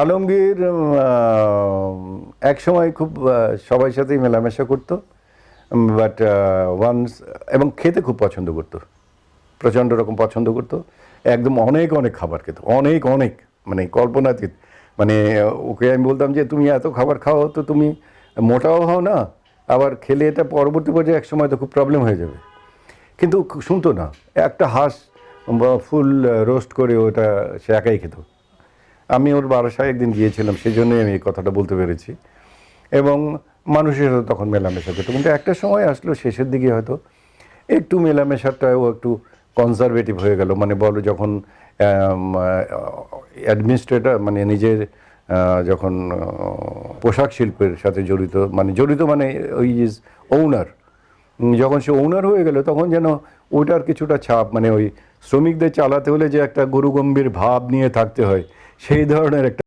আলমগীর এক সময় খুব সবার সাথেই মেলামেশা করতো, বাট ওয়ান্স, এবং খেতে খুব পছন্দ করতো, প্রচণ্ড রকম পছন্দ করতো। একদম অনেক অনেক খাবার খেত, অনেক অনেক, মানে কল্পনাতীত। মানে ওকে আমি বলতাম যে তুমি এত খাবার খাও তো তুমি মোটাও হও না, আবার খেলে এটা পরবর্তী পর্যায়ে এক সময় তো খুব প্রবলেম হয়ে যাবে। কিন্তু শুনতো না, একটা হাঁস বা ফুল রোস্ট করে ওটা সে একাই খেত। আমি ওর বারাসায় একদিন গিয়েছিলাম, সেই জন্যই আমি এই কথাটা বলতে পেরেছি। এবং মানুষের সাথে তখন মেলামেশা করতো, কিন্তু একটা সময় আসলো শেষের দিকে হয়তো একটু মেলামেশাটাও একটু কনজারভেটিভ হয়ে গেল। মানে বলো যখন অ্যাডমিনিস্ট্রেটর মানে নিজের যখন পোশাক শিল্পের সাথে জড়িত, মানে ওই ইজ ওনার, যখন সে ওনার হয়ে গেল তখন যেন ওইটার কিছুটা ছাপ, মানে ওই শ্রমিকদের চালাতে হলে যে একটা গুরুগম্ভীর ভাব নিয়ে থাকতে হয়, সেই ধরনের একটা